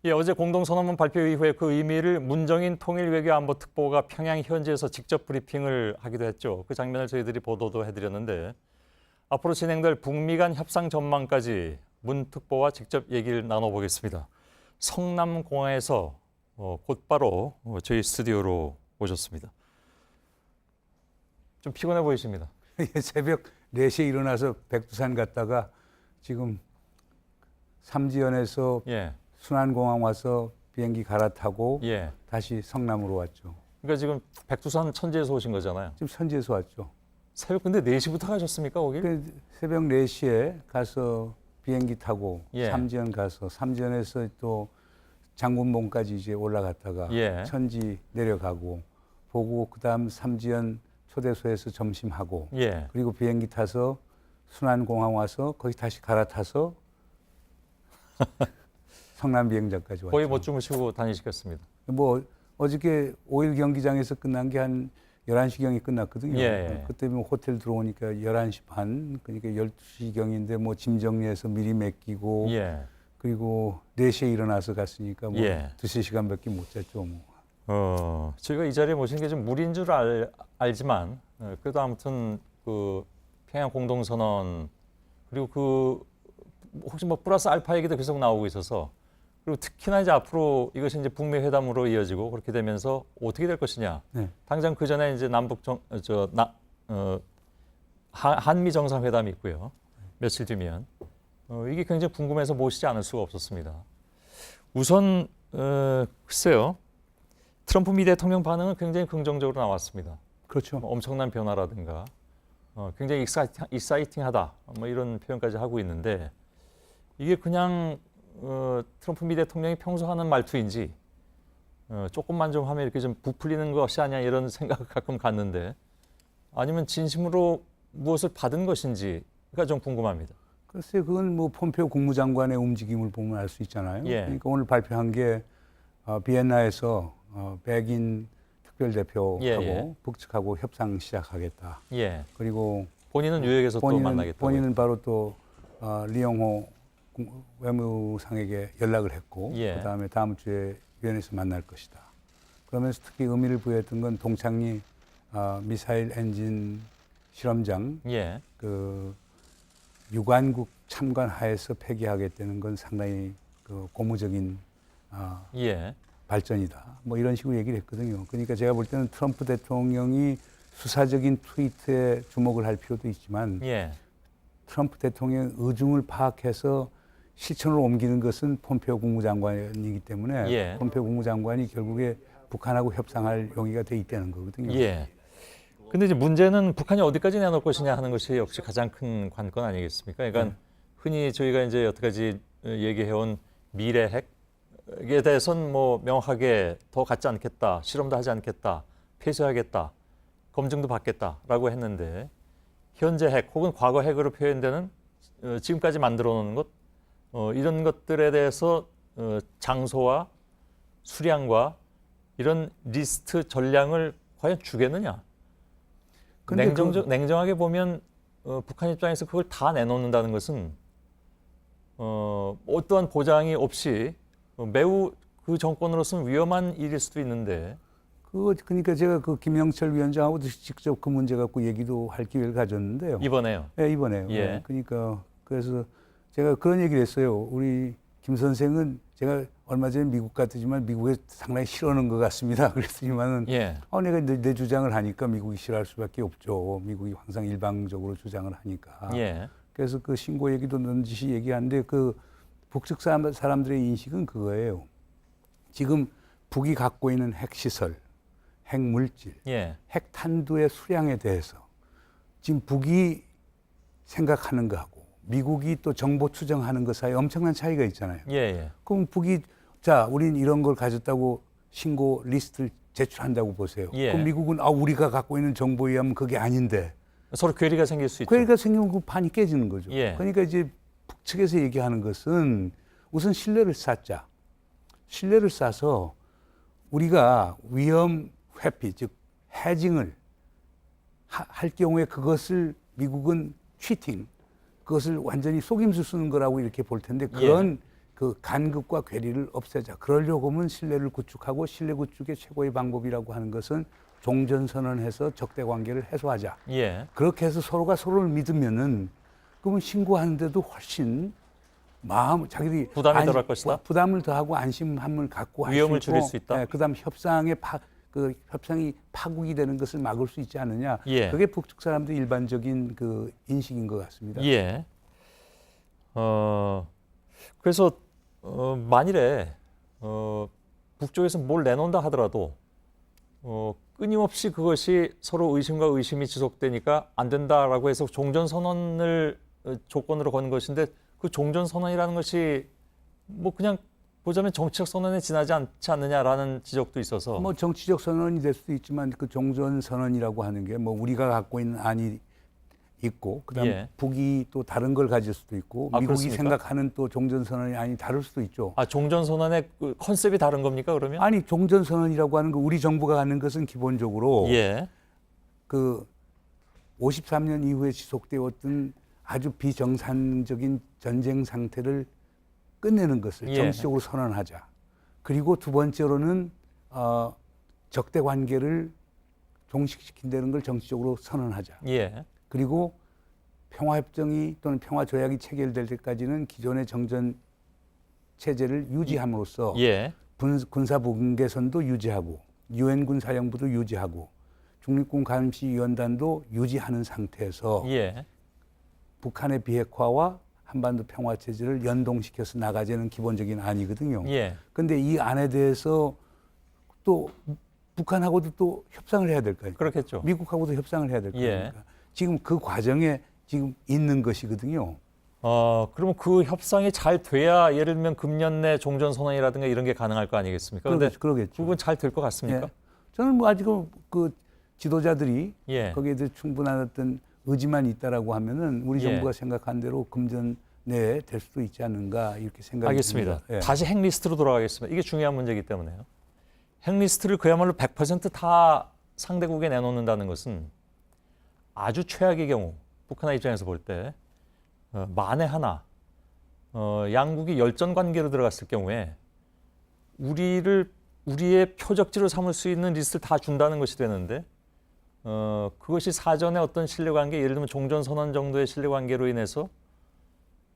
예, 어제 공동선언문 발표 이후에 그 의미를 문정인 통일외교안보특보가 평양 현지에서 직접 브리핑을 하기도 했죠. 그 장면을 저희들이 보도도 해드렸는데 앞으로 진행될 북미 간 협상 전망까지 문 특보와 직접 얘기를 나눠보겠습니다. 성남공항에서 곧바로 저희 스튜디오로 오셨습니다. 좀 피곤해 보이십니다. 새벽 4시에 일어나서 백두산 갔다가 지금 삼지연에서 예. 순안공항 와서 비행기 갈아타고 예. 다시 성남으로 왔죠. 그러니까 지금 백두산 천지에서 오신 거잖아요. 지금 천지에서 왔죠. 새벽 근데 4시부터 가셨습니까, 거기? 새벽 4시에 가서 비행기 타고 예. 삼지연 가서 삼지연에서 또 장군봉까지 이제 올라갔다가 예. 천지 내려가고 보고 그다음 삼지연 초대소에서 점심하고 예. 그리고 비행기 타서 순안공항 와서 거기 다시 갈아타서 성남 비행장까지 왔죠. 거의 못 주무시고 다니시겠습니다. 뭐 어저께 5일 경기장에서 끝난 게 한 11시경에 끝났거든요. 예. 그때 뭐 호텔 들어오니까 11시 반, 그러니까 12시경인데 뭐 짐 정리해서 미리 맡기고 예. 그리고 4시에 일어나서 갔으니까 뭐 예. 두세 시간밖에 못 잤죠. 뭐. 저희가 이 자리에 모신 게 좀 무리인 줄 알지만 그래도 아무튼 그 평양 공동선언 그리고 그 혹시 뭐 플러스 알파 얘기도 계속 나오고 있어서 그리고 특히나 이제 앞으로 이것이 이제 북미 회담으로 이어지고 그렇게 되면서 어떻게 될 것이냐. 네. 당장 그 전에 이제 한미 정상회담이 있고요. 며칠 뒤면 이게 굉장히 궁금해서 모시지 않을 수가 없었습니다. 우선 글쎄요. 트럼프 미 대통령 반응은 굉장히 긍정적으로 나왔습니다. 그렇죠. 뭐 엄청난 변화라든가 굉장히 익사이팅하다 뭐 이런 표현까지 하고 있는데 이게 그냥 트럼프 미 대통령이 평소 하는 말투인지 조금만 좀 하면 이렇게 좀 부풀리는 것이 아니냐 이런 생각을 가끔 갖는데 아니면 진심으로 무엇을 받은 것인지가 좀 궁금합니다. 글쎄요, 그건 뭐 폼페오 국무장관의 움직임을 보면 알 수 있잖아요. 예. 그러니까 오늘 발표한 게 비엔나에서 백인 특별대표하고 예. 북측하고 협상 시작하겠다. 예. 그리고 본인은 뉴욕에서 또 만나겠다고. 본인은 바로 또 리영호 외무상에게 연락을 했고 예. 그다음에 다음 주에 유엔에서 만날 것이다. 그러면서 특히 의미를 부여했던 건 동창리 미사일 엔진 실험장 예. 그 유관국 참관 하에서 폐기하겠다는 건 상당히 그 고무적인 예. 발전이다. 뭐 이런 식으로 얘기를 했거든요. 그러니까 제가 볼 때는 트럼프 대통령이 수사적인 트위트에 주목을 할 필요도 있지만 예. 트럼프 대통령의 의중을 파악해서 실천으로 옮기는 것은 폼페오 국무장관이기 때문에 예. 폼페오 국무장관이 결국에 북한하고 협상할 용의가 돼 있다는 거거든요. 예. 근데 이제 문제는 북한이 어디까지 내놓을 것이냐 하는 것이 역시 가장 큰 관건 아니겠습니까? 그러니까 흔히 저희가 이제 여태까지 얘기해온 미래 핵에 대해서는 뭐 명확하게 더 갖지 않겠다, 실험도 하지 않겠다, 폐쇄하겠다, 검증도 받겠다라고 했는데 현재 핵 혹은 과거 핵으로 표현되는 지금까지 만들어 놓은 것 이런 것들에 대해서 장소와 수량과 이런 리스트 전량을 과연 주겠느냐? 냉정하게 보면 북한 입장에서 그걸 다 내놓는다는 것은 어떠한 보장이 없이 매우 그 정권으로서는 위험한 일일 수도 있는데 그러니까 제가 그 김영철 위원장하고도 직접 그 문제 갖고 얘기도 할 기회를 가졌는데요. 이번에요. 네, 이번에요. 예. 네, 그러니까 그래서 제가 그런 얘기를 했어요. 우리 김 선생은 제가 얼마 전에 미국 갔더니만 미국에 상당히 싫어하는 것 같습니다. 그랬더니만은 예. 내가 내 주장을 하니까 미국이 싫어할 수밖에 없죠. 미국이 항상 일방적으로 주장을 하니까. 예. 그래서 그 신고 얘기도 넌지시 얘기하는데 그 북측 사람들의 인식은 그거예요. 지금 북이 갖고 있는 핵시설, 핵물질, 예. 핵탄두의 수량에 대해서 지금 북이 생각하는 거하고 미국이 또 정보 추정하는 것 사이에 엄청난 차이가 있잖아요. 예. 예. 그럼 북이 자, 우린 이런 걸 가졌다고 신고 리스트를 제출한다고 보세요. 예. 그럼 미국은 우리가 갖고 있는 정보에 의하면 그게 아닌데 서로 괴리가 생길 수 있죠. 괴리가 생기면 그 판이 깨지는 거죠. 예. 그러니까 이제 북측에서 얘기하는 것은 우선 신뢰를 쌓자. 신뢰를 쌓아서 우리가 위험 회피, 즉 해징을 할 경우에 그것을 미국은 치팅, 그것을 완전히 속임수 쓰는 거라고 이렇게 볼 텐데 그런 그 간극과 괴리를 없애자. 그러려고 하면 신뢰를 구축하고 신뢰 구축의 최고의 방법이라고 하는 것은 종전선언해서 적대 관계를 해소하자. 예. 그렇게 해서 서로가 서로를 믿으면은 그러면 신고하는데도 훨씬 자기들이 부담이 덜할 것이다? 부담을 더하고 안심함을 갖고 위험을 줄일 수 있다? 그다음 협상이 파국이 되는 것을 막을 수 있지 않느냐. 예. 그게 북측 사람들의 일반적인 그 인식인 것 같습니다. 예. 그래서 만일에 북쪽에서 뭘 내놓는다 하더라도 끊임없이 그것이 서로 의심과 의심이 지속되니까 안 된다라고 해서 종전선언을 조건으로 건 것인데 그 종전선언이라는 것이 뭐 그냥 보자면 정치적 선언에 지나지 않지 않느냐라는 지적도 있어서 뭐 정치적 선언이 될 수도 있지만 그 종전선언이라고 하는 게 뭐 우리가 갖고 있는 안이 있고 그다음 예. 북이 또 다른 걸 가질 수도 있고 미국이 그렇습니까? 생각하는 또 종전선언이 안이 다를 수도 있죠. 종전선언의 그 컨셉이 다른 겁니까 그러면? 아니 종전선언이라고 하는 거 우리 정부가 하는 것은 기본적으로 예. 그 53년 이후에 지속되었던 아주 비정상적인 전쟁 상태를 끝내는 것을 예. 정치적으로 선언하자. 그리고 두 번째로는 적대 관계를 종식시킨다는 걸 정치적으로 선언하자. 예. 그리고 평화협정이 또는 평화조약이 체결될 때까지는 기존의 정전 체제를 유지함으로써 예. 군사분계선도 유지하고 유엔군 사령부도 유지하고 중립군 감시위원단도 유지하는 상태에서 예. 북한의 비핵화와 한반도 평화체제를 연동시켜서 나가자는 기본적인 안이거든요. 예. 그런데 이 안에 대해서 또 북한하고도 또 협상을 해야 될 거 아닙니까? 그렇겠죠. 미국하고도 협상을 해야 될 거 예. 아닙니까? 지금 그 과정에 지금 있는 것이거든요. 그러면 그 협상이 잘 돼야 예를 들면 금년 내 종전선언이라든가 이런 게 가능할 거 아니겠습니까? 그런데 그러겠죠. 그건 잘 될 것 같습니까? 예. 저는 뭐 아직은 그 지도자들이 예. 거기에 대해 충분한 어떤 의지만 있다라고 하면은 우리 예. 정부가 생각한 대로 금전 내에 될 수도 있지 않는가 이렇게 생각이 알겠습니다. 듭니다. 예. 다시 핵리스트로 돌아가겠습니다. 이게 중요한 문제이기 때문에요. 핵리스트를 그야말로 100%다 상대국에 내놓는다는 것은 아주 최악의 경우 북한의 입장에서 볼 때 만에 하나 양국이 열전 관계로 들어갔을 경우에 우리의 표적지로 삼을 수 있는 리스트를 다 준다는 것이 되는데 그것이 사전에 어떤 신뢰관계, 예를 들면 종전선언 정도의 신뢰관계로 인해서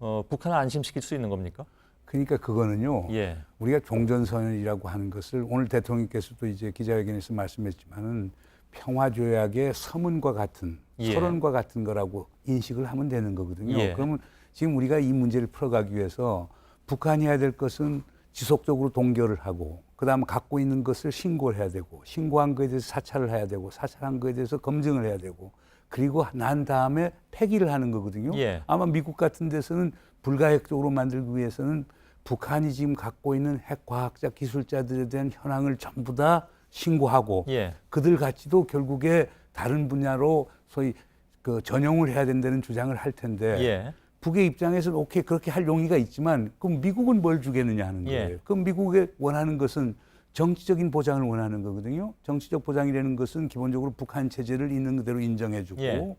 북한을 안심시킬 수 있는 겁니까? 그러니까 그거는요. 예. 우리가 종전선언이라고 하는 것을 오늘 대통령께서도 이제 기자회견에서 말씀했지만은 평화조약의 서문과 같은 예. 서론과 같은 거라고 인식을 하면 되는 거거든요. 예. 그러면 지금 우리가 이 문제를 풀어가기 위해서 북한이 해야 될 것은 지속적으로 동결을 하고 그다음 갖고 있는 것을 신고를 해야 되고 신고한 거에 대해서 사찰을 해야 되고 사찰한 거에 대해서 검증을 해야 되고 그리고 난 다음에 폐기를 하는 거거든요. 예. 아마 미국 같은 데서는 불가역적으로 만들기 위해서는 북한이 지금 갖고 있는 핵과학자 기술자들에 대한 현황을 전부 다 신고하고 예. 그들 같이도 결국에 다른 분야로 소위 그 전용을 해야 된다는 주장을 할 텐데 예. 북의 입장에서는 오케이 그렇게 할 용의가 있지만 그럼 미국은 뭘 주겠느냐 하는 거예요. 예. 그럼 미국이 원하는 것은 정치적인 보장을 원하는 거거든요. 정치적 보장이라는 것은 기본적으로 북한 체제를 있는 그대로 인정해주고 예.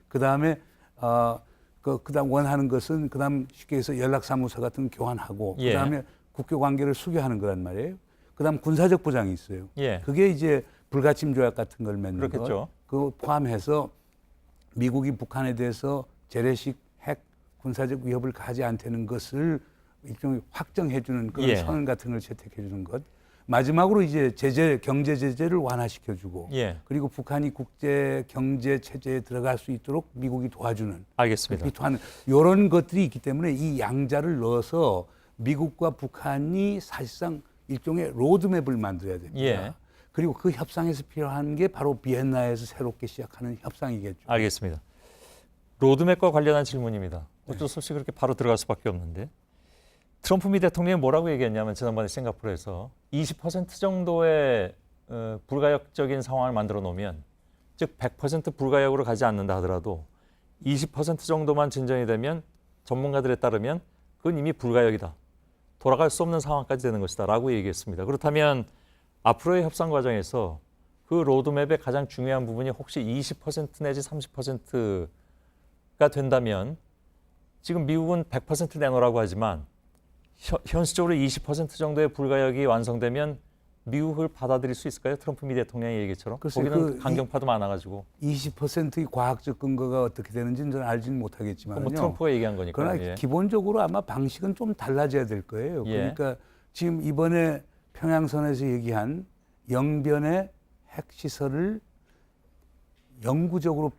그다음에 그다음 원하는 것은 그다음 쉽게 해서 연락사무소 같은 거 교환하고 예. 그다음에 국교 관계를 수교하는 거란 말이에요. 그다음 군사적 보장이 있어요. 예. 그게 이제 불가침 조약 같은 걸 맺는 그렇겠죠. 것. 그거 포함해서 미국이 북한에 대해서 재래식 핵 군사적 위협을 가지 않다는 것을 일종의 확정해주는 그런 예. 선언 같은 걸 채택해주는 것. 마지막으로 이제 경제 제재를 완화시켜주고 예. 그리고 북한이 국제 경제 체제에 들어갈 수 있도록 미국이 도와주는 알겠습니다. 이런 것들이 있기 때문에 이 양자를 넣어서 미국과 북한이 사실상 일종의 로드맵을 만들어야 됩니다. 예. 그리고 그 협상에서 필요한 게 바로 비엔나에서 새롭게 시작하는 협상이겠죠. 알겠습니다. 로드맵과 관련한 질문입니다. 어쩔 수 없이 그렇게 바로 들어갈 수밖에 없는데 트럼프 미 대통령이 뭐라고 얘기했냐면 지난번에 싱가포르에서 20% 정도의 불가역적인 상황을 만들어 놓으면 즉 100% 불가역으로 가지 않는다 하더라도 20% 정도만 진전이 되면 전문가들에 따르면 그건 이미 불가역이다. 돌아갈 수 없는 상황까지 되는 것이다 라고 얘기했습니다. 그렇다면 앞으로의 협상 과정에서 그 로드맵의 가장 중요한 부분이 혹시 20% 내지 30%가 된다면 지금 미국은 100% 내놓으라고 하지만 현실적으로 20% 정도의 불가역이 완성되면 미국을 받아들일 수 있을까요? 트럼프 미 대통령의 얘기처럼. 글쎄, 거기는 강경파도 많아가지고. 20%의 과학적 근거가 어떻게 되는지는 저는 알지는 못하겠지만요. 뭐 트럼프가 얘기한 거니까. 그러나 예. 기본적으로 아마 방식은 좀 달라져야 될 거예요. 예. 그러니까 지금 이번에 평양선에서 얘기한 영변의 핵시설을 영구적으로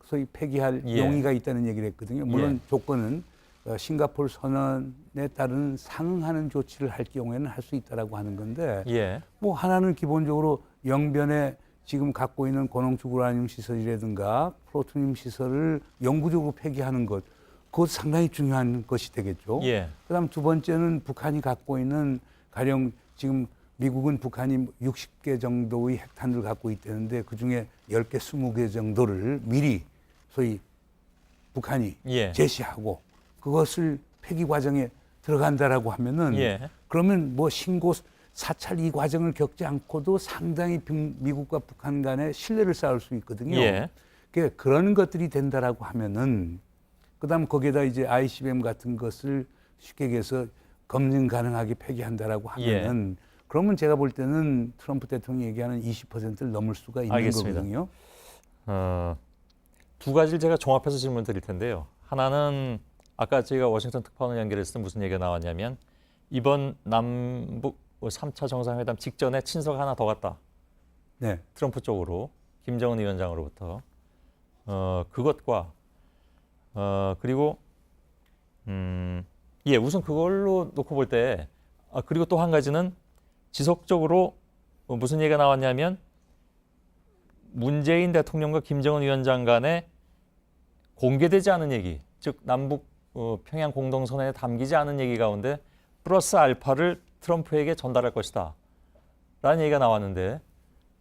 소위 폐기할 예. 용의가 있다는 얘기를 했거든요. 물론 예. 조건은 싱가포르 선언에 따른 상응하는 조치를 할 경우에는 할 수 있다라고 하는 건데 예. 뭐 하나는 기본적으로 영변에 지금 갖고 있는 고농축 우라늄 시설이라든가 플루토늄 시설을 영구적으로 폐기하는 것, 그것 상당히 중요한 것이 되겠죠. 예. 그다음 두 번째는 북한이 갖고 있는 가령 지금 미국은 북한이 60개 정도의 핵탄두를 갖고 있다는데 그중에 10개, 20개 정도를 미리 소위 북한이 예. 제시하고 그것을 폐기 과정에 들어간다라고 하면은 예. 그러면 뭐 신고 사찰 이 과정을 겪지 않고도 상당히 미국과 북한 간에 신뢰를 쌓을 수 있거든요. 예. 그러니까 그런 것들이 된다라고 하면은 그다음 거기에다 이제 ICBM 같은 것을 쉽게 얘기해서 검증 가능하게 폐기한다라고 하면은 그러면 제가 볼 때는 트럼프 대통령이 얘기하는 20%를 넘을 수가 있는 알겠습니다. 거거든요. 두 가지를 제가 종합해서 질문 드릴 텐데요. 하나는 아까 저희가 워싱턴 특파원을 연결했을 때 무슨 얘기가 나왔냐면 이번 남북 3차 정상회담 직전에 친서가 하나 더 갔다. 네. 트럼프 쪽으로 김정은 위원장으로부터 그것과 그리고 예 우선 그걸로 놓고 볼 때 그리고 또 한 가지는 지속적으로 무슨 얘기가 나왔냐면 문재인 대통령과 김정은 위원장 간에 공개되지 않은 얘기, 즉 남북 평양 공동선언에 담기지 않은 얘기 가운데 플러스 알파를 트럼프에게 전달할 것이다 라는 얘기가 나왔는데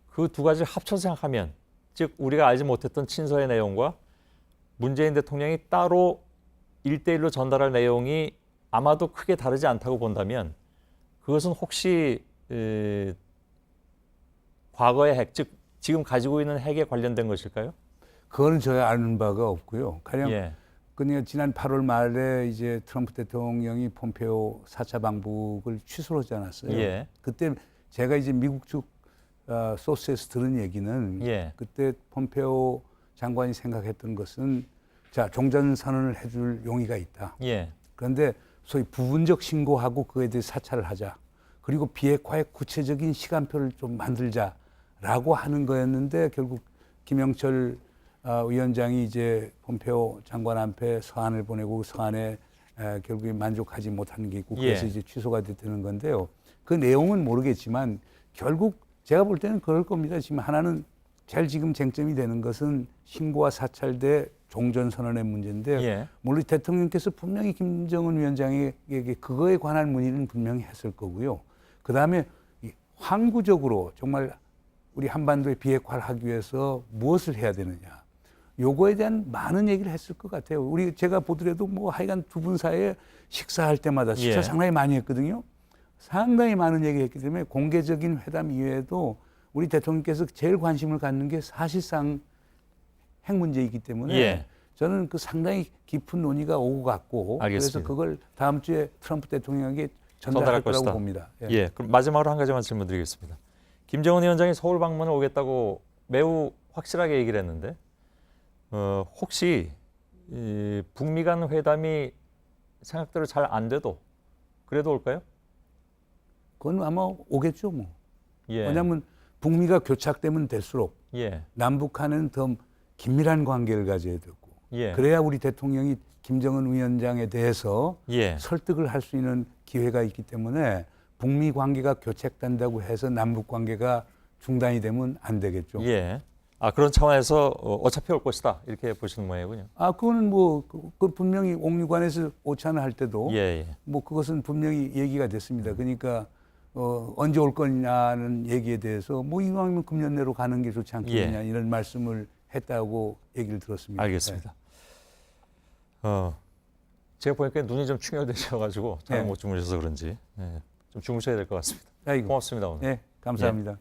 그 두 가지를 합쳐서 생각하면 즉 우리가 알지 못했던 친서의 내용과 문재인 대통령이 따로 1대1로 전달할 내용이 아마도 크게 다르지 않다고 본다면 그것은 혹시 과거의 핵, 즉 지금 가지고 있는 핵에 관련된 것일까요? 그거는 저야 아는 바가 없고요. 가령 예. 그냥 지난 8월 말에 이제 트럼프 대통령이 폼페오 4차 방북을 취소를 하지 않았어요. 예. 그때 제가 이제 미국 측 소스에서 들은 얘기는 예. 그때 폼페오 장관이 생각했던 것은 자 종전선언을 해줄 용의가 있다. 예. 그런데 소위 부분적 신고하고 그에 대해 사찰을 하자. 그리고 비핵화의 구체적인 시간표를 좀 만들자라고 하는 거였는데 결국 김영철 위원장이 이제 폼페오 장관 앞에 서한을 보내고 서한에 결국에 만족하지 못하는 게 있고 그래서 예. 이제 취소가 됐다는 건데요. 그 내용은 모르겠지만 결국 제가 볼 때는 그럴 겁니다. 지금 하나는 제일 지금 쟁점이 되는 것은 신고와 사찰 대 종전선언의 문제인데 예. 물론 대통령께서 분명히 김정은 위원장에게 그거에 관한 문의는 분명히 했을 거고요. 그다음에 항구적으로 정말 우리 한반도의 비핵화를 하기 위해서 무엇을 해야 되느냐. 요거에 대한 많은 얘기를 했을 것 같아요. 제가 보더라도 뭐 하여간 두 분 사이에 식사할 때마다 식사 예. 상당히 많이 했거든요. 상당히 많은 얘기를 했기 때문에 공개적인 회담 이외에도 우리 대통령께서 제일 관심을 갖는 게 사실상 핵 문제이기 때문에 예. 저는 그 상당히 깊은 논의가 오고 갔고 알겠습니다. 그래서 그걸 다음 주에 트럼프 대통령에게 전달할 전달할 거라고 것이다. 봅니다. 예. 그럼 마지막으로 한 가지만 질문드리겠습니다. 김정은 위원장이 서울 방문을 오겠다고 매우 확실하게 얘기를 했는데 혹시 이 북미 간 회담이 생각대로 잘 안 돼도 그래도 올까요? 그건 아마 오겠죠, 뭐. 예. 왜냐하면 북미가 교착되면 될수록 예. 남북한은 더 긴밀한 관계를 가져야 되고 예. 그래야 우리 대통령이 김정은 위원장에 대해서 예. 설득을 할 수 있는 기회가 있기 때문에 북미 관계가 교착된다고 해서 남북 관계가 중단이 되면 안 되겠죠. 예. 그런 차원에서 어차피 올 것이다 이렇게 보시는 모양이군요. 그거는 뭐 그 분명히 옥류관에서 오찬을 할 때도 예. 예. 뭐 그것은 분명히 얘기가 됐습니다. 그러니까 언제 올 거냐는 얘기에 대해서 뭐 이왕이면 금년 내로 가는 게 좋지 않겠느냐 이런 말씀을 했다고 얘기를 들었습니다. 알겠습니다. 제가 보니까 눈이 좀 충혈되셔가지고 잠을 못 주무셔서 그런지 좀 주무셔야 될 것 같습니다. 아이고. 고맙습니다 오늘. 네, 감사합니다.